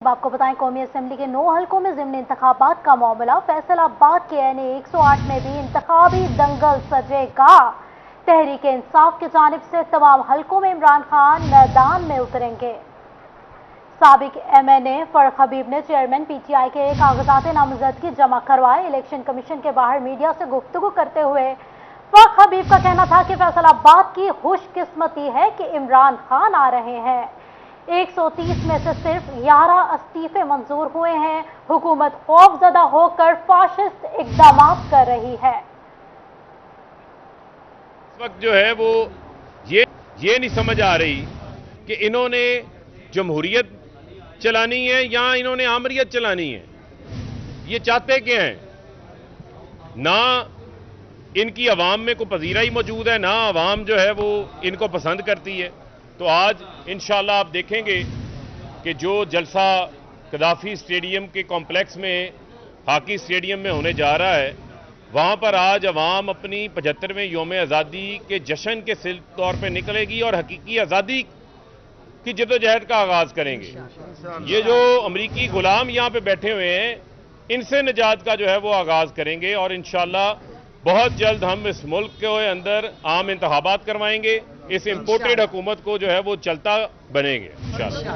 आपको बताएं, कौमी असेंबली के 9 हलकों में ज़िमनी इंतखाबात का मामला। फैसलाबाद के एनए 108 में भी इंतखाबी दंगल सजेगा। तहरीक इंसाफ की जानिब से तमाम हलकों में इमरान खान मैदान में उतरेंगे। साबिक एमएनए फर्रुख हबीब ने चेयरमैन पीटीआई के कागजात नामजदगी जमा करवाए। इलेक्शन कमीशन के बाहर मीडिया से गुफ्तगू करते हुए फर्रुख हबीब का कहना था कि फैसलाबाद की खुशकिस्मती है कि इमरान खान आ रहे हैं। 130 में से सिर्फ 11 इस्तीफे मंजूर हुए हैं। हुकूमत खौफजदा होकर फाशिस्ट इकदाम कर रही है। इस वक्त जो है वो ये नहीं समझ आ रही कि इन्होंने जमहूरियत चलानी है या इन्होंने आमरियत चलानी है। ये चाहते क्या हैं? ना इनकी अवाम में कोई पजीराई मौजूद है, ना अवाम जो है वो इनको पसंद करती है। तो आज इंशाल्लाह आप देखेंगे कि जो जलसा कदाफी स्टेडियम के कॉम्प्लेक्स में हॉकी स्टेडियम में होने जा रहा है, वहां पर आज अवाम अपनी 75वें यौम आज़ादी के जश्न के तौर पर निकलेगी और हकीकी आज़ादी की जदोजहद का आगाज करेंगे। ये जो अमरीकी गुलाम यहां पे बैठे हुए हैं, इनसे निजात का जो है वो आगाज करेंगे और इंशाल्लाह बहुत जल्द हम इस मुल्क के अंदर आम इंतखाबात करवाएंगे। इस इंपोर्टेड हुकूमत को जो है वो चलता बनेंगे इंशाल्लाह।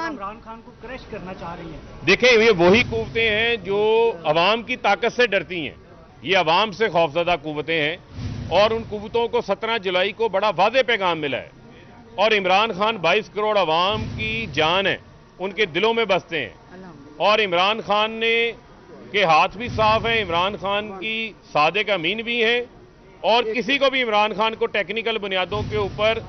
इमरान खान को क्रश करना चाह रही है। देखें, ये वही कुव्वतें हैं जो अवाम की ताकत से डरती हैं। ये अवाम से खौफजदा कुव्वतें हैं और उन कुव्वतों को 17 जुलाई को बड़ा वाज़ेह पैगाम मिला है और इमरान खान 22 करोड़ अवाम की जान है, उनके दिलों में बसते हैं और इमरान खान के हाथ भी साफ हैं। इमरान खान की सादिक अमीन भी हैं और किसी को भी इमरान खान को टेक्निकल बुनियादों के ऊपर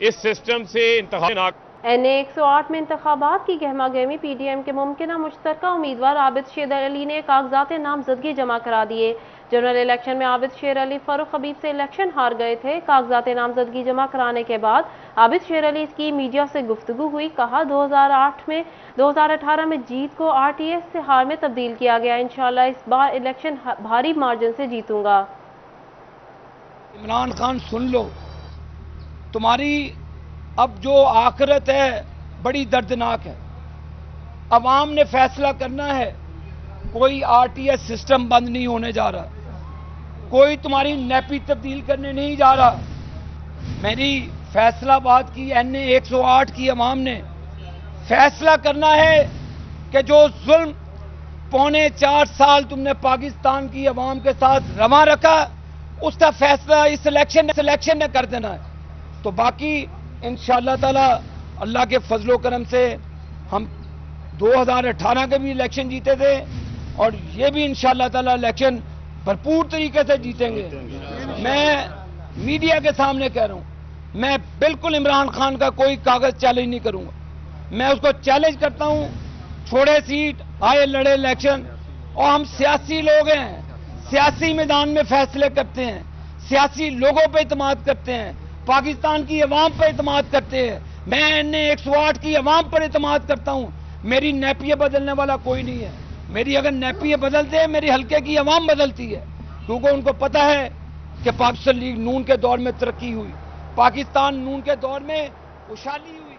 इस सिस्टम से इंतखाब एनए 108 में इंतखाबात की गहमा गहमी। पीडीएम के मुमकिन मुश्तरका उम्मीदवार आबिद शेर अली ने कागजात नामजदगी जमा करा दिए। जनरल इलेक्शन में आबिद शेर अली फर्रुख हबीब से इलेक्शन हार गए थे। कागजात नामजदगी जमा कराने के बाद आबिद शेर अली की मीडिया से गुफ्तगू हुई। कहा 2018 में जीत को आरटीएस से हार में तब्दील किया गया। इंशाल्लाह इस बार इलेक्शन भारी मार्जिन से जीतूंगा। इमरान खान सुन लो, तुम्हारी अब जो आखिरत है बड़ी दर्दनाक है। अवाम ने फैसला करना है। कोई आरटीएस सिस्टम बंद नहीं होने जा रहा, कोई तुम्हारी नैपी तब्दील करने नहीं जा रहा। मेरी फैसलाबाद की एनए 108 की अवाम ने फैसला करना है कि जो जुल्म 4.25 साल तुमने पाकिस्तान की अवाम के साथ रवा रखा, उसका फैसला इस इलेक्शन ने कर देना है। तो बाकी इंशाअल्लाह ताला अल्लाह के फजलो करम से हम 2018 के भी इलेक्शन जीते थे और ये भी इंशाअल्लाह ताला इलेक्शन भरपूर तरीके से जीतेंगे। मैं मीडिया के सामने कह रहा हूं, मैं बिल्कुल इमरान खान का कोई कागज चैलेंज नहीं करूंगा। मैं उसको चैलेंज करता हूं, छोड़े सीट, आए लड़े इलेक्शन। और हम सियासी लोग हैं, सियासी मैदान में फैसले करते हैं, सियासी लोगों पर इत्मीनान करते हैं, पाकिस्तान की अवाम पर इत्मीनान करते हैं। मैं एनए 108 की अवाम पर इत्मीनान करता हूं। मेरी नैपियां बदलने वाला कोई नहीं है। मेरी अगर नैपियां बदलते हैं, मेरी हल्के की अवाम बदलती है, क्योंकि उनको पता है कि पाकिस्तान लीग नून के दौर में तरक्की हुई, पाकिस्तान नून के दौर में खुशहाली हुई।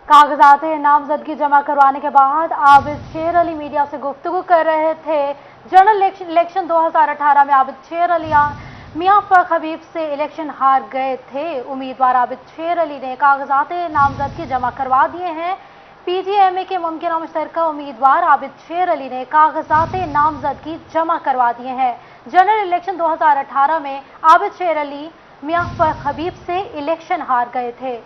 कागजात नामजदगी जमा करवाने के बाद आबिद शेर अली मीडिया से गुफ्तगू कर रहे थे। जनरल इलेक्शन 2018 में आबिद शेर अली मियां फर्रुख हबीब से इलेक्शन हार गए थे। उम्मीदवार आबिद शेर अली ने कागजात नामजदगी जमा करवा दिए हैं। पीटीएमए के मुमकिन मुश्तरका उम्मीदवार आबिद शेर अली ने कागजात नामजदगी जमा करवा दिए हैं। जनरल इलेक्शन 2018 में आबिद शेर अली मियां फर्रुख हबीब से इलेक्शन हार गए थे।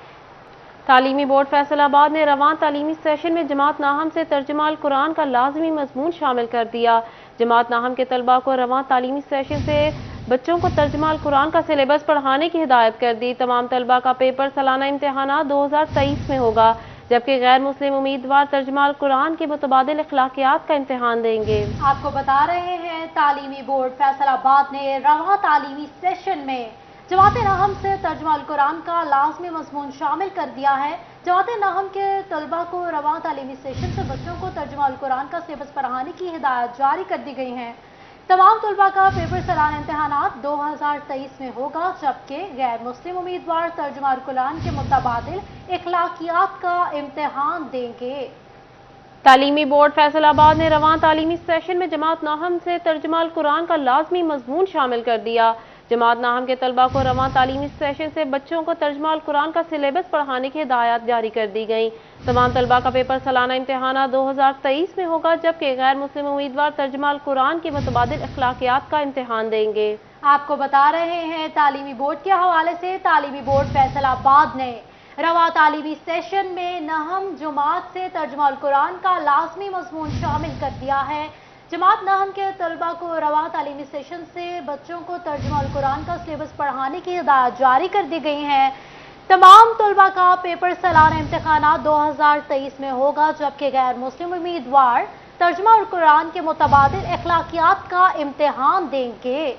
तालीमी बोर्ड फैसलाबाद ने रवान तालीमी सेशन में जमात नाहम से तर्जुमाल कुरान का लाजमी मजमून शामिल कर दिया। जमात नाहम के तलबा को रवान तालीमी सेशन से बच्चों को तर्जुमाल कुरान का सिलेबस पढ़ाने की हिदायत कर दी। तमाम तलबा का पेपर सालाना इम्तिहानात 2023 में होगा, जबकि गैर मुस्लिम उम्मीदवार तर्जुमाल कुरान के मुतबादिल इखलाकियात का इम्तिहान देंगे। आपको बता रहे हैं, तालीमी बोर्ड फैसलाबाद ने रवा तालीमी सेशन में जमात नाहम से तर्जुमाल कुरान का लाजमी मजमून शामिल कर दिया है। जमात नाहम के तलबा को रवा तालीमी सेशन से बच्चों को तर्जुमाल कुरान का सिलेबस पढ़ाने की हिदायत जारी कर दी गई है। तमाम तलबा का पेपर सालाना इम्तहानात 2023 में होगा, जबकि गैर मुस्लिम उम्मीदवार तर्जुमान कुरान के मुताबिल इखलाकियात का इम्तहान देंगे। तालीमी बोर्ड फैसलाबाद ने रवां तालीमी सेशन में जमात नाहम से तर्जुमान कुरान का लाजमी मजमून शामिल कर दिया। जमात नाहम के तलबा को रवां तालीमी सेशन से बच्चों को तर्जुमान कुरान का सिलेबस पढ़ाने की हिदायत जारी कर दी गई। तमाम तलबा का पेपर सालाना इम्तहान 2023 में होगा, जबकि गैर मुस्लिम उम्मीदवार तर्जुमान कुरान के मुताबिल अखलाकियात का इम्तहान देंगे। आपको बता रहे हैं तालीमी बोर्ड के हवाले से, तालीमी बोर्ड फैसलाबाद ने रवा तालीमी सेशन में नहम जमात से तर्जुमान कुरान का लाजमी मजमून शामिल कर दिया है। जमात नहम के तलबा को रवा तालीमी सेशन से बच्चों को तर्जुमान कुरान का सिलेबस पढ़ाने की हिदायत जारी कर दी गई है। तमाम तलबा का पेपर सालाना इम्तहान 2023 में होगा, जबकि गैर मुस्लिम उम्मीदवार तर्जुमान कुरान के मुताबिल अखलाकियात का इम्तहान देंगे।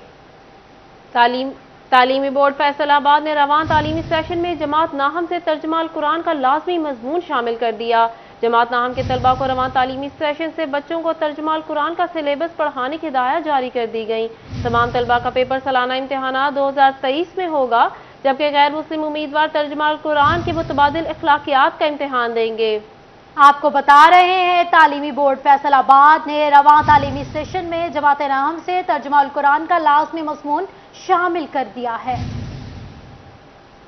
तालीमी बोर्ड फैसलाबाद ने रवां तालीमी सेशन में जमात नाहम से तर्जुमान कुरान का लाजमी मजमून शामिल कर दिया। जमात नाहम के तलबा को रवां तालीमी सेशन से बच्चों को तर्जुमान कुरान का सिलेबस पढ़ाने की हिदायत जारी कर दी गई। तमाम तलबा का पेपर सालाना इम्तहान 2023 में होगा, जबकि गैर मुस्लिम उम्मीदवार तर्जुमान कुरान के मुताबिल अखलाकियात का इम्तहान देंगे। आपको बता रहे हैं तालीमी बोर्ड फैसलाबाद ने रवां तालीमी सेशन में जमात नाहम से तर्जुमान कुरान का लाजमी मजमून शामिल कर दिया है।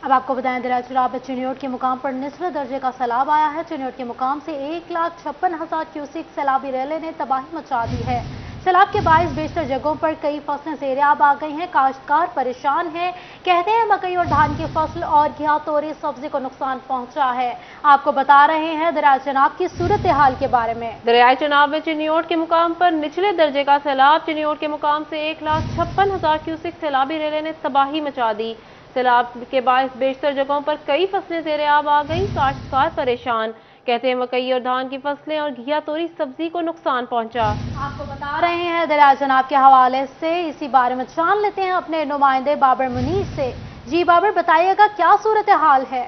अब आपको बताएं दरियाचनाब में चिन्योट के मुकाम पर निचले दर्जे का सैलाब आया है। चिन्योट के मुकाम से 1,56,000 क्यूसिक सैलाबी रेले ने तबाही मचा दी है। सैलाब के बायस बेशतर जगहों पर कई फसलें ज़ेर-ए-आब आ गई हैं। काश्तकार परेशान हैं। कहते हैं मकई और धान की फसल और घिया तोरी सब्जी को नुकसान पहुंचा है। आपको बता रहे हैं दरियाए चनाब की सूरत हाल के बारे में। दरियाए चनाब में चिन्योट के मुकाम पर निचले दर्जे का सैलाब। चिन्योट के मुकाम से 1,56,000 क्यूसिक सैलाबी रेले ने तबाही मचा दी। सैलाब के बायस बेशतर जगहों पर कई फसलें ज़ेर-ए-आब आ गई। काश्तकार परेशान। कहते हैं मकई और धान की फसलें और घिया तोरी सब्जी को नुकसान पहुंचा। आपको बता रहे हैं दरियाए चनाब के हवाले से, इसी बारे में जान लेते हैं अपने नुमाइंदे बाबर मुनीर से। जी बाबर, बताइएगा क्या सूरत हाल है?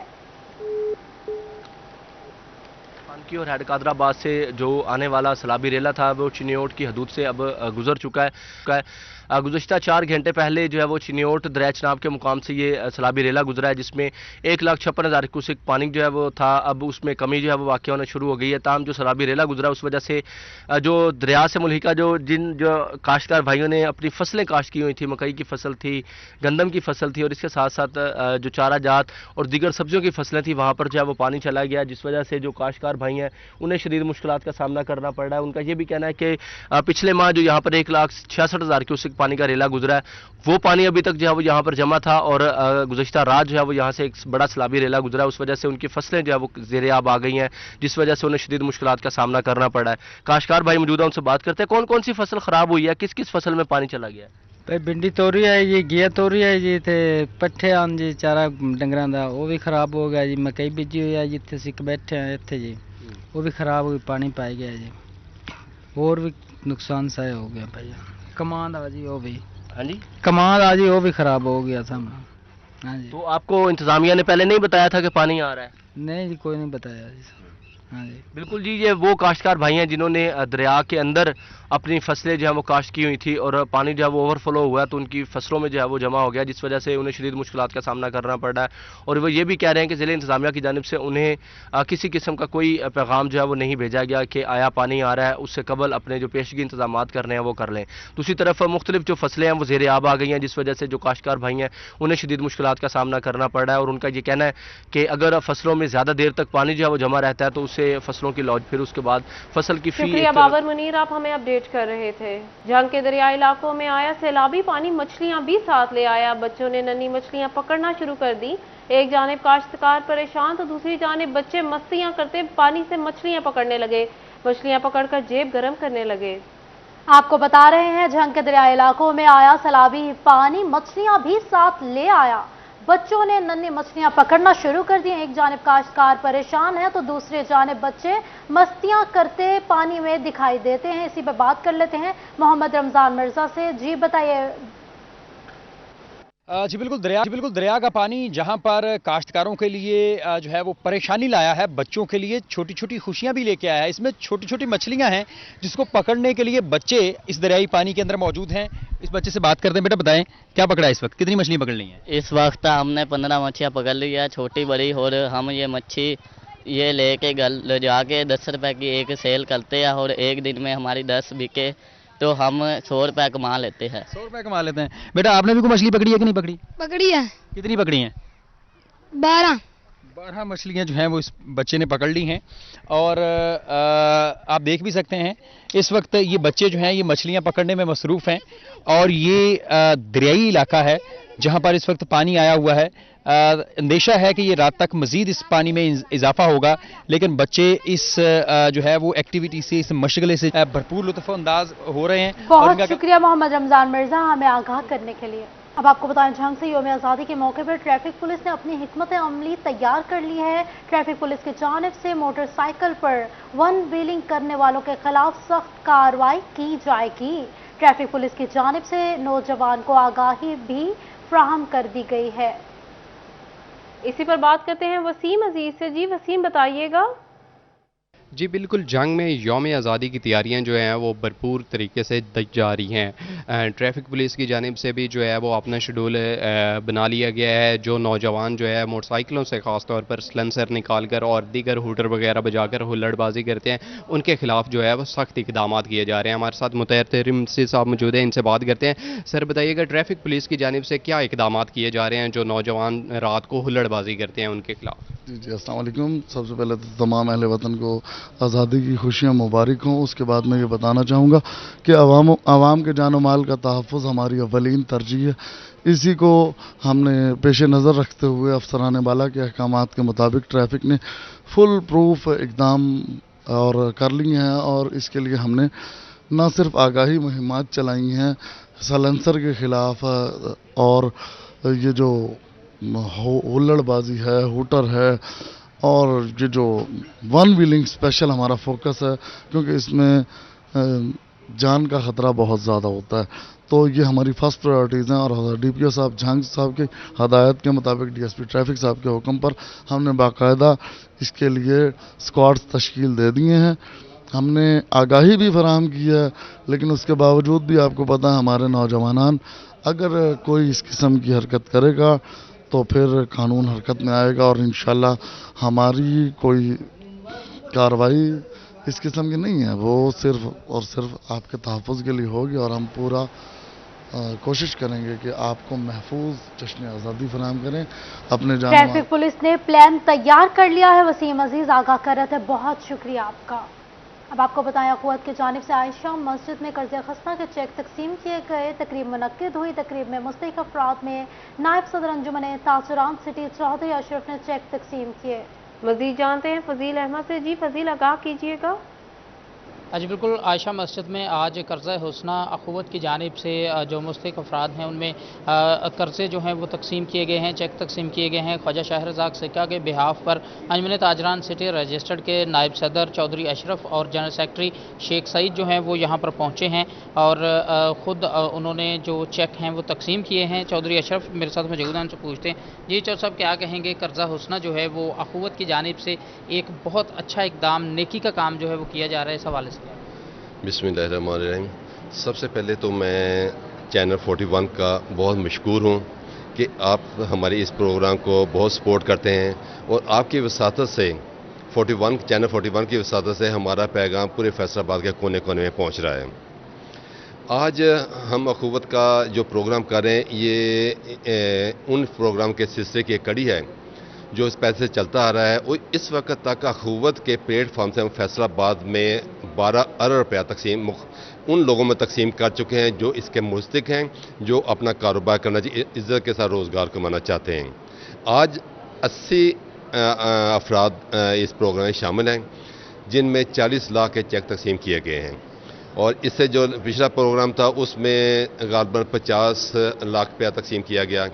की और हैदराबाद से जो आने वाला सैलाबी रेला था वो चिन्योट की हदूद से अब गुजर चुका है। गुज़श्ता 4 घंटे पहले जो है वो चिन्योट दरियाए चनाब के मुकाम से ये सैलाबी रेला गुजरा है, जिसमें 1,56,000 क्यूसिक पानी जो है वो था। अब उसमें कमी जो है वो वाक़या होना शुरू हो गई है। ताम जो सैलाबी रेला गुजरा उस वजह से जो दरिया से मुल्हिका जो काश्तकार भाइयों ने अपनी फसलें काश्त की हुई थी, मकई की फसल थी, गंदम की फसल थी और इसके साथ साथ जो चारा जात और दीगर सब्जियों की फसलें थी, वहाँ पर जो है वो पानी चला गया, जिस वजह से जो काश्तकार भाई हैं उन्हें शदीद मुश्किलात का सामना करना पड़ रहा है। उनका ये भी कहना है कि पिछले माह जो यहाँ पर 1,66,000 क्यूसिक पानी का रेला गुजरा है, वो पानी अभी तक जो है वो यहाँ पर जमा था और गुज़श्ता रात जो है वो यहाँ से एक बड़ा सैलाबी रेला गुजरा। उस वजह से उनकी फसलें जो है वो ज़ेर-ए-आब आ गई हैं, जिस वजह से उन्हें शदीद मुश्किलात का सामना करना पड़ा है। काश्तकार भाई मौजूद है, उनसे बात करते हैं। कौन कौन सी फसल खराब हुई है, किस किस फसल में पानी चला गया है? भाई भिंडी तोरी है जी, घिया तोरी है जी, थे पट्ठे आन जी चारा डंगरां दा वो भी खराब हो गया जी। मकई बीजी हुई है जिथे सिक बैठे हैं इत्थे जी, वो भी खराब हुई, पानी पाई गया जी। और भी नुकसान सा हो गया भाई। कमान आ जी वो भी, हाँ जी, कमान आ जी वो भी खराब हो गया था। हाँ जी। तो आपको इंतजामिया ने पहले नहीं बताया था कि पानी आ रहा है? नहीं जी, कोई नहीं बताया जी। हाँ जी, बिल्कुल जी, ये वो काश्तकार भाई हैं जिन्होंने दरिया के अंदर अपनी फसलें जो है वो काश्त की हुई थी और पानी जो है वो ओवरफ्लो हुआ तो उनकी फसलों में जो है वो जमा हो गया, जिस वजह से उन्हें शदीद मुश्किलात का सामना करना पड़ रहा है। और वो ये भी कह रहे हैं कि ज़िले इंतजामिया की जानिब से उन्हें किसी किस्म का कोई पैगाम जो है वो नहीं भेजा गया कि आया पानी आ रहा है, उससे कबल अपने जो पेशगी इंतजाम करने हैं वो कर लें। दूसरी तरफ मुख्तलिफ जो फसलें हैं वो ज़ेर-ए-आब आ गई हैं, जिस वजह से जो काश्तकार भाई हैं उन्हें शदीद मुश्किलात का सामना करना पड़ रहा है। और उनका ये कहना है कि अगर फसलों में ज़्यादा देर तक पानी जो है वो जमा रहता है तो उससे फसलों की लॉज, फिर उसके बाद फसल की फी। शुक्रिया बाबर मुनीर, आप हमें अपडेट कर रहे थे। जंग के दरियाई इलाकों में आया सैलाबी पानी मछलियां भी साथ ले आया। बच्चों ने नन्ही मछलियां पकड़ना शुरू कर दी। एक जानिब काश्तकार परेशान तो दूसरी जानिब बच्चे मस्तियां करते पानी से मछलियां पकड़ने लगे। मछलियां पकड़कर जेब गर्म करने लगे। आपको बता रहे हैं जंग के दरियाई इलाकों में आया सैलाबी पानी मछलियां भी साथ ले आया। बच्चों ने नन्ही मछलियां पकड़ना शुरू कर दी। एक जानिब काश्तकार परेशान है तो दूसरे जानिब बच्चे मस्तियां करते पानी में दिखाई देते हैं। इसी पर बात कर लेते हैं मोहम्मद रमजान मिर्जा से। जी बताइए। जी बिल्कुल दरिया का पानी जहां पर काश्तकारों के लिए जो है वो परेशानी लाया है, बच्चों के लिए छोटी छोटी खुशियां भी लेके आया है। इसमें छोटी छोटी मछलियां हैं जिसको पकड़ने के लिए बच्चे इस दरियाई पानी के अंदर मौजूद हैं। इस बच्चे से बात करते हैं। बेटा बताएं क्या पकड़ा है इस वक्त, कितनी मछलियां पकड़ ली हैं? इस वक्त हमने 15 मच्छियाँ पकड़ ली है, छोटी बड़ी, और हम ये मच्छी ये लेके ले जाके 10 रुपए की एक सेल करते हैं, और एक दिन में हमारी 10 बिके तो हम 100 रुपए कमा लेते हैं। 100 रुपए कमा लेते हैं। बेटा आपने भी कोई मछली पकड़ी है कि नहीं पकड़ी? पकड़ी है। कितनी पकड़ी हैं? 12 मछलियां जो हैं वो इस बच्चे ने पकड़ ली हैं। और आप देख भी सकते हैं इस वक्त ये बच्चे जो हैं ये मछलियां पकड़ने में मसरूफ़ हैं, और ये दरियाई इलाका है जहां पर इस वक्त पानी आया हुआ है। अंदेशा है कि ये रात तक मजीद इस पानी में इजाफा होगा, लेकिन बच्चे इस जो है वो एक्टिविटी से, इस मशगले से भरपूर लुत्फ़ अंदाज हो रहे हैं। बहुत शुक्रिया मोहम्मद रमजान मिर्जा हमें आगाह करने के लिए। अब आपको बताएं, झंग से यौम आज़ादी के मौके पर ट्रैफिक पुलिस ने अपनी हिकमत अमली तैयार कर ली है। ट्रैफिक पुलिस की जानिब से मोटरसाइकिल पर वन व्हीलिंग करने वालों के खिलाफ सख्त कार्रवाई की जाएगी। ट्रैफिक पुलिस की जानिब से नौजवान को आगाही भी फ्राहम कर दी गई है। इसी पर बात करते हैं वसीम अजीज से। जी वसीम बताइएगा। जी बिल्कुल, जंग में यौम आज़ादी की तैयारियां जो हैं वो भरपूर तरीके से जारी हैं। ट्रैफिक पुलिस की जानिब से भी जो है वो अपना शेड्यूल बना लिया गया है। जो नौजवान जो है मोटरसाइकिलों से ख़ास तौर पर सलेंसर निकाल कर और दीगर हूटर वगैरह बजाकर हुल्लड़बाजी करते हैं, उनके खिलाफ जो है वो सख्त इक़दामात किए जा रहे हैं। हमारे साथ मुतहरिम साहब मौजूद हैं, इनसे बात करते हैं। सर बताइएगा, ट्रैफिक पुलिस की जानिब से क्या इक़दामात किए जा रहे हैं जो नौजवान रात को हुल्लड़बाजी करते हैं उनके खिलाफ? जी अस्सलाम वालेकुम। सबसे पहले तो तमाम अहले वतन को आज़ादी की खुशियाँ मुबारक हों। उसके बाद मैं ये बताना चाहूँगा कि आवाम के जान और माल का तहफ़्फ़ुज़ हमारी अव्वलीन तरजीह है। इसी को हमने पेश नज़र रखते हुए अफसरान बाला के अहकामात के मुताबिक ट्रैफिक ने फुल प्रूफ इक़दाम और कर लिए हैं, और इसके लिए हमने न सिर्फ आगाही मुहिमात चलाई हैं सलेंसर के ख़िलाफ़, और ये जो हुल्लड़बाजी है, हूटर है, और ये जो वन व्हीलिंग स्पेशल हमारा फोकस है, क्योंकि इसमें जान का ख़तरा बहुत ज़्यादा होता है। तो ये हमारी फर्स्ट प्रायोरिटीज़ हैं, और DPO साहब झंग साहब की हदायत के मुताबिक DSP ट्रैफिक साहब के हुक्म पर हमने बाकायदा इसके लिए स्क्वाड्स तश्कील दे दिए हैं। हमने आगाही भी फराहम की है, लेकिन उसके बावजूद भी आपको पता है हमारे नौजवान अगर कोई इस किस्म की हरकत करेगा तो फिर कानून हरकत में आएगा, और इंशाल्लाह हमारी कोई कार्रवाई इस किस्म की नहीं है, वो सिर्फ और सिर्फ आपके तहफ़्फ़ुज़ के लिए होगी, और हम पूरा कोशिश करेंगे कि आपको महफूज जश्न आज़ादी फराहम करें। अपने ट्रैफिक पुलिस ने प्लान तैयार कर लिया है। वसीम अजीज आगाह कर रहे थे, बहुत शुक्रिया आपका। अब आपको बताया हुकूमत की जानिब से आयशा मस्जिद में कर्ज़ खस्ता के चेक तकसीम किए गए। तकरीब मुनक्किद हुई। तकरीब में मुस्तहिक़ अफराद में नायब सदर अंजुमन ताजुरान सिटी चौधरी अशरफ ने चेक तकसीम किए। मज़ीद जानते हैं फजील अहमद से। जी फजील आगाह कीजिएगा। जी बिल्कुल, आयशा मस्जिद में आज कर्ज़ हुस्ना अख़ुवत की जानिब से जो मुस्तहिक़ अफराद हैं उनमें कर्ज़े जो हैं वो तकसीम किए गए हैं, चेक तकसीम किए गए हैं। ख्वाजा शहरज़ाद सिक्का के बिहाफ पर अंजुमन ताजरान सिटी रजिस्टर्ड के नायब सदर चौधरी अशरफ और जनरल सेक्रेटरी शेख सईद जो हैं वो यहाँ पर पहुँचे हैं, और ख़ुद उन्होंने जो चेक हैं वो तकसीम किए हैं। चौधरी अशरफ मेरे साथ मौजूद हैं, उनसे पूछते हैं। जी चौधरी साहब, क्या कहेंगे? कर्ज़ा हुस्ना जो है वो अख़ुवत की जानिब से एक बहुत अच्छा इक़दाम, नेकी का काम जो है वो किया जा रहा है, इस हवाले से? बिस्मिल्लाहिर्रहमानिर्रहीम। सबसे पहले तो मैं चैनल 41 का बहुत मशकूर हूँ कि आप हमारे इस प्रोग्राम को बहुत सपोर्ट करते हैं, और आपकी वसातत से चैनल 41 की वसातत से हमारा पैगाम पूरे फैसलाबाद के कोने कोने में पहुँच रहा है। आज हम अख़ुवत का जो प्रोग्राम कर रहे हैं ये उन प्रोग्राम के सिलसिले की एक कड़ी है जो इस पैसे से चलता आ रहा है। और इस वक्त तक अख़ुवत के प्लेटफॉर्म से हम फैसलाबाद में 12 अरब रुपया तकसीम उन लोगों में तकसीम कर चुके हैं जो इसके मुस्तहिक़ हैं, जो अपना कारोबार करना चाहिए, इज़्ज़त के साथ रोज़गार कमाना चाहते हैं। आज 80 अफराद इस प्रोग्राम में शामिल हैं, जिनमें 40 लाख के चेक तकसीम किए गए हैं, और इससे जो पिछला प्रोग्राम था उसमें ग़ालिबन 50 लाख रुपया तकसीम किया गया,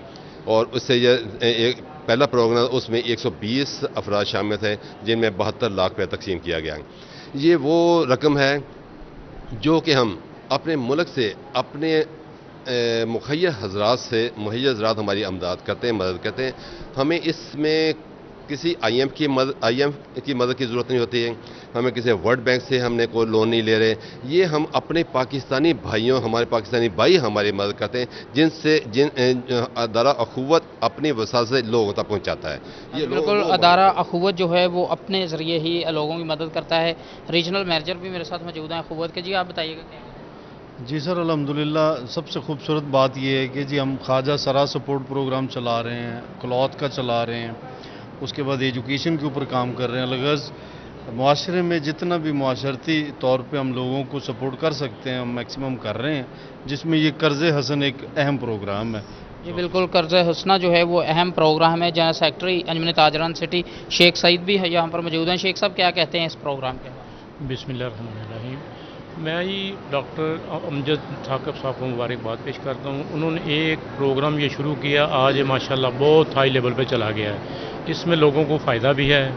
और उससे एक पहला प्रोग्राम उसमें 120 अफराद शामिल थे जिनमें 72 लाख रुपया तकसीम किया गया। ये वो रकम है जो कि हम अपने मुल्क से अपने مخیر حضرات ہماری امداد کرتے ہیں، مدد کرتے ہیں. ہمیں اس میں کسی آئی ایم کی مدد کی ضرورت نہیں ہوتی ہے، ہمیں کسی ورلڈ بینک سے ہم نے کوئی لون نہیں لے رہے. یہ ہم اپنے پاکستانی بھائیوں، ہمارے پاکستانی بھائی ہماری مدد کرتے ہیں جن ادارہ اخوت اپنی وسائل سے لوگوں تک پہنچاتا ہے. یہ بالکل ادارہ اخوت جو ہے وہ اپنے ذریعے ہی لوگوں کی مدد کرتا ہے. ریجنل مینیجر بھی میرے ساتھ موجود ہیں اخوت کے. جی آپ بتائیے گا کیا؟ جی سر، الحمدللہ سب سے خوبصورت بات یہ ہے کہ جی ہم خواجہ سرا سپورٹ پروگرام چلا رہے ہیں، کلوتھ کا چلا رہے ہیں، اس کے بعد ایجوکیشن کے اوپر کام کر رہے ہیں. الغرض معاشرے میں جتنا بھی معاشرتی طور پہ ہم لوگوں کو سپورٹ کر سکتے ہیں ہم میکسیمم کر رہے ہیں، جس میں یہ قرض حسن ایک اہم پروگرام ہے. جی بالکل، قرض حسنہ جو ہے وہ اہم پروگرام ہے. جنرل سیکرٹری انجمن تاجران سٹی شیخ سعید بھی یہاں پر موجود ہیں. شیخ صاحب کیا کہتے ہیں اس پروگرام کے؟ بسم اللہ الرحمن الرحیم. میں ہی ڈاکٹر امجد ثاقب صاحب کو مبارکباد پیش کرتا ہوں. انہوں نے ایک پروگرام یہ شروع کیا، آج ماشاءاللہ بہت ہائی لیول پہ چلا گیا ہے. اس میں لوگوں کو فائدہ بھی ہے،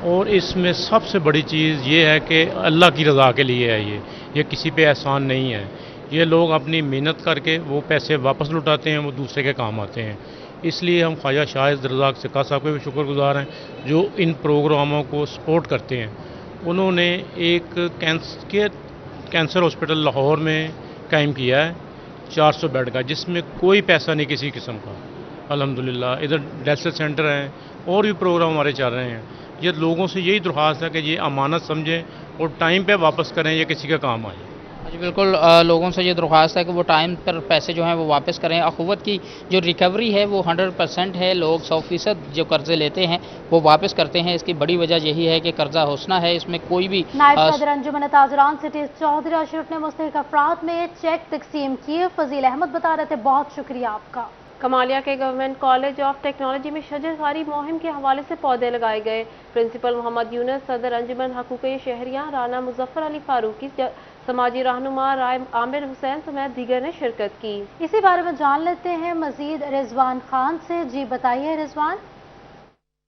اور اس میں سب سے بڑی چیز یہ ہے کہ اللہ کی رضا کے لیے ہے. یہ کسی پہ احسان نہیں ہے. یہ لوگ اپنی محنت کر کے وہ پیسے واپس لوٹاتے ہیں، وہ دوسرے کے کام آتے ہیں. اس لیے ہم خواجہ شاہد رزاق سکا صاحب کے بھی شکر گزار ہیں جو ان پروگراموں کو سپورٹ کرتے ہیں. انہوں نے ایک کینسر ہاسپٹل لاہور میں قائم کیا ہے 400 بیڈ کا، جس میں کوئی پیسہ نہیں کسی قسم کا. الحمدللہ ادھر ڈیلسل سینٹر ہیں اور بھی پروگرام ہمارے چل رہے ہیں. یہ لوگوں سے یہی درخواست ہے کہ یہ امانت سمجھیں اور ٹائم پہ واپس کریں، یہ کسی کا کام آئے. جی بالکل، لوگوں سے یہ درخواست ہے کہ وہ ٹائم پر پیسے جو ہیں وہ واپس کریں. اخوت کی جو ریکوری ہے وہ 100% ہے. لوگ 100% جو قرضے لیتے ہیں وہ واپس کرتے ہیں. اس کی بڑی وجہ یہی ہے کہ قرضہ حسنہ ہے، اس میں کوئی بھی نائب صدر انجمن تاجران سٹی چودھری اشرف نے مستحق افراد میں چیک تقسیم کیے. فضیل احمد بتا رہے تھے، بہت شکریہ آپ کا. کمالیہ کے گورنمنٹ کالج آف ٹیکنالوجی میں شجرکاری مہم کے حوالے سے پودے لگائے گئے. پرنسپل محمد یونس، صدر انجمن حقوق شہریاں رانا مظفر علی فاروقی، سماجی رہنما رائے عامر حسین سمیت دیگر نے شرکت کی. اسی بارے میں جان لیتے ہیں مزید رضوان خان سے. جی بتائیے رضوان.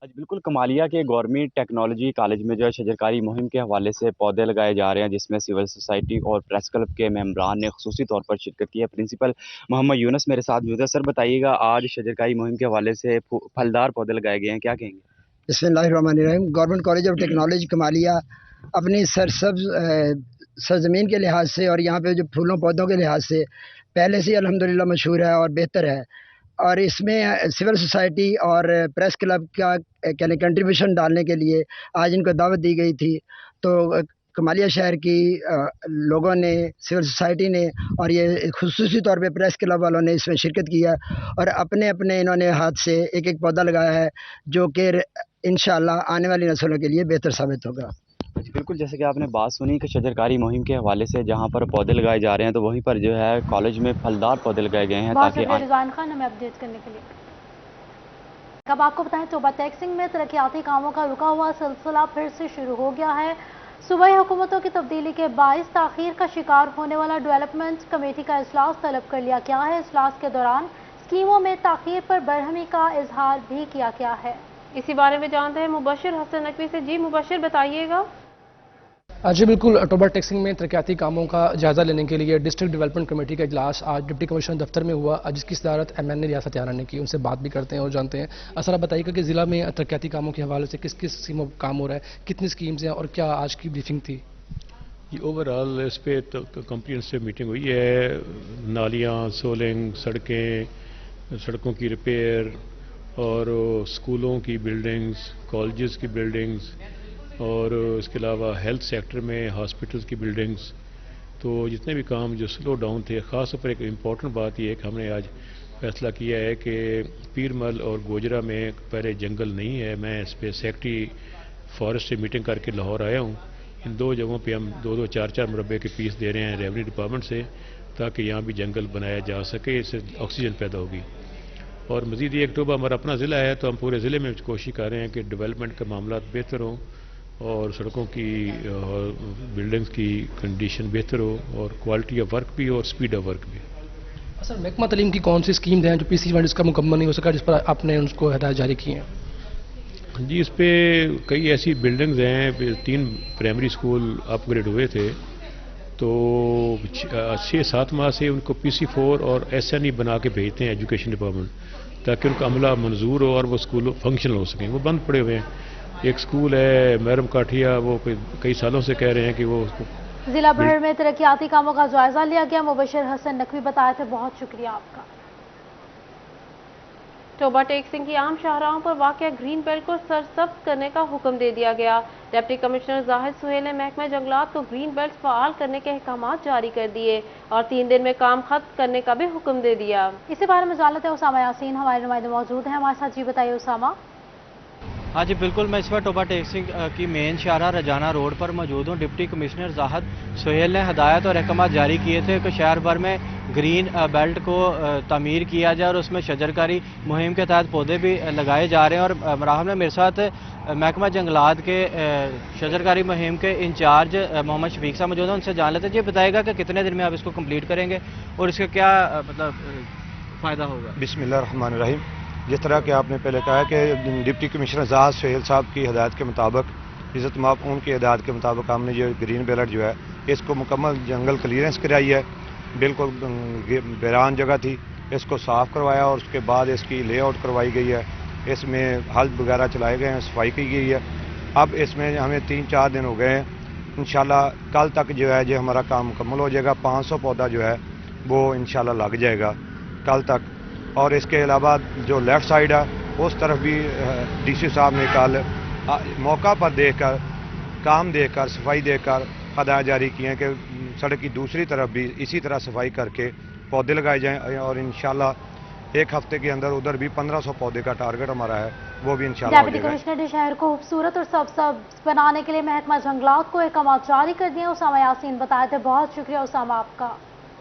بالکل، کمالیہ کے گورنمنٹ ٹیکنالوجی کالج میں جو ہے شجرکاری مہم کے حوالے سے پودے لگائے جا رہے ہیں، جس میں سول سوسائٹی اور پریس کلب کے ممبران نے خصوصی طور پر شرکت کی ہے. پرنسپل محمد یونس میرے ساتھ موجود ہے. سر بتائیے گا، آج شجرکاری مہم کے حوالے سے پھلدار پودے لگائے گئے ہیں، کیا کہیں گے؟ بسم اللہ الرحمن الرحیم. Government college of technology Kamalia اپنی سرسبز سرزمین کے لحاظ سے اور یہاں پہ جو پھولوں پودوں کے لحاظ سے پہلے سے الحمدللہ مشہور ہے اور بہتر ہے. اور اس میں سول سوسائٹی اور پریس کلب کا یعنی کنٹریبیوشن ڈالنے کے لیے آج ان کو دعوت دی گئی تھی. تو کمالیہ شہر کی لوگوں نے، سول سوسائٹی نے اور یہ خصوصی طور پہ پریس کلب والوں نے اس میں شرکت کیا اور اپنے انہوں نے ہاتھ سے ایک پودا لگایا ہے، جو کہ انشاءاللہ آنے والی نسلوں کے لیے بہتر ثابت ہوگا. بالکل، جیسے کہ آپ نے بات سنی کہ شجرکاری مہم کے حوالے سے جہاں پر پودے لگائے جا رہے ہیں تو وہیں پر جو ہے کالج میں پھلدار پودے لگائے گئے ہیں تاکہ رضوان خان ہمیں اپڈیٹ کرنے کے لیے. اب آپ کو بتائیں، توبہ ٹیکسنگ میں ترقیاتی کاموں کا رکا ہوا سلسلہ پھر سے شروع ہو گیا ہے. صوبائی حکومتوں کی تبدیلی کے باعث تاخیر کا شکار ہونے والا ڈیولپمنٹ کمیٹی کا اجلاس طلب کر لیا گیا ہے. اجلاس کے دوران اسکیموں میں تاخیر پر برہمی کا اظہار بھی کیا گیا ہے. اسی بارے میں جانتے ہیں مبشر حسن نقوی سے. جی مبشر بتائیے گا. جی بالکل، توبہ ٹیکسنگ میں ترقیاتی کاموں کا جائزہ لینے کے لیے ڈسٹرکٹ ڈیولپمنٹ کمیٹی کا اجلاس آج ڈپٹی کمشنر دفتر میں ہوا، جس کی صدارت MN ریاست ہریانہ نے کی. ان سے بات بھی کرتے ہیں اور جانتے ہیں. سر آپ بتائیے گا کہ ضلع میں ترقیاتی کاموں کے حوالے سے کس کس اسکیموں کا کام ہو رہا ہے، کتنی اسکیمز ہیں اور کیا آج کی بریفنگ تھی؟ یہ اوور آل اس پہ کمپریہنسو میٹنگ ہوئی ہے. نالیاں، سولنگ، سڑکوں کی ریپیئر اور اسکولوں کی بلڈنگز، کالجز کی بلڈنگز اور اس کے علاوہ ہیلتھ سیکٹر میں ہاسپٹلز کی بلڈنگز. تو جتنے بھی کام جو سلو ڈاؤن تھے، خاص طور پر ایک امپورٹنٹ بات یہ ہے کہ ہم نے آج فیصلہ کیا ہے کہ پیرمل اور گوجرا میں پہلے جنگل نہیں ہے. میں اس پہ سیکٹری فارسٹ سے میٹنگ کر کے لاہور آیا ہوں. ان دو جگہوں پہ ہم 2-2, 4-4 مربے کے پیس دے رہے ہیں ریونیو ڈپارٹمنٹ سے، تاکہ یہاں بھی جنگل بنایا جا سکے، اس سے آکسیجن پیدا ہوگی. اور مزید یہ اکتوبر ہمارا اپنا ضلع ہے تو ہم پورے ضلع میں کوشش کر رہے ہیں کہ ڈیولپمنٹ کے معاملات بہتر ہوں اور سڑکوں کی بلڈنگز کی کنڈیشن بہتر ہو اور کوالٹی آف ورک بھی اور سپیڈ آف ورک بھی. سر محکمہ تعلیم کی کون سی اسکیم ہیں جو PC جس کا مکمل نہیں ہو سکا، جس پر آپ نے اس کو ہدایت جاری کی ہیں؟ جی اس پہ کئی ایسی بلڈنگز ہیں. 3 پرائمری اسکول اپ گریڈ ہوئے تھے तो 6-7 माह से उनको PC4 और SNE बना के भेजते हैं एजुकेशन डिपार्टमेंट, ताकि उनका अमला मंजूर हो और वो स्कूल फंक्शनल हो सकें। वो बंद पड़े हुए हैं। एक स्कूल है मैरम काठिया, वो कई सालों से कह रहे हैं कि वो जिला भर में तरक्याती कामों का जायजा लिया गया। मुबशर हसन नकवी बताए थे, बहुत शुक्रिया आपका। टोबा टेक्सिंग की आम शाहराहों पर वाक़या ग्रीन बेल्ट को सरसब्ज करने का हुक्म दे दिया गया। डिप्टी कमिश्नर जाहिद सुहेल ने महकमा जंगलात को ग्रीन बेल्ट फ़आल करने के अहकाम जारी कर दिए और 3 दिन में काम खत्म करने का भी हुक्म दे दिया। इसी बारे में जानते हैं उसामा यासीन, हमारे नुमाइंदे मौजूद हैं हमारे साथ। जी बताइए उसामा। हाँ जी बिल्कुल, मैं इस वक्त टोबा टेक्सिंग की मेन शाहरा रजाना रोड पर मौजूद हूँ। डिप्टी कमिश्नर जाहिद सुहेल ने हदायत और अहकाम जारी किए थे कि शहर भर में ग्रीन बेल्ट को तामीर किया जाए और उसमें शजरकारी मुहिम के तहत पौधे भी लगाए जा रहे हैं। और मराहम में मेरे साथ महकमा जंगलात के शजरकारी मुहिम के इंचार्ज मोहम्मद शफीक साहब मौजूद हैं, उनसे जान लेते हैं। जी बताएगा कि कितने दिन में आप इसको कंप्लीट करेंगे और इसका क्या मतलब फ़ायदा होगा? बिस्मिल्लाहिर्रहमानिर्रहीम। जिस तरह के आपने पहले कहा कि डिप्टी कमिश्नर जाहिद सुहेल साहब की हिदायत के मुताबिक, इज़्ज़त माफ़ उनकी हिदायत के मुताबिक हमने जो ग्रीन बेल्ट जो है इसको मुकम्मल जंगल क्लियरेंस कराई है। बिल्कुल वीरान जगह थी, इसको साफ़ करवाया और उसके बाद इसकी लेआउट करवाई गई है। इसमें हल्द वगैरह चलाए गए हैं, सफाई की गई है। अब इसमें हमें 3-4 दिन हो गए हैं। इंशाल्लाह कल तक जो है जो हमारा काम मुकम्मल हो जाएगा। 500 पौधा जो है वो इंशाल्लाह लग जाएगा कल तक। और इसके अलावा जो लेफ़्ट साइड है उस तरफ भी DC साहब ने कल मौका पर देखकर, काम देखकर, सफाई देखकर हदायत जारी किए हैं कि सड़क की दूसरी तरफ भी इसी तरह सफाई करके पौधे लगाए जाएं और इंशाल्लाह 1 हफ्ते के अंदर उधर भी 1500 पौधे का टारगेट हमारा है, वो भी इंशाल्लाह हो डिप्टी जाएगा। कमिश्नर ने शहर को खूबसूरत और सबज बनाने के लिए महकमा जंगलात को अहकाम जारी कर दिए। उसामा यासीन बताए थे, बहुत शुक्रिया उसामा आपका।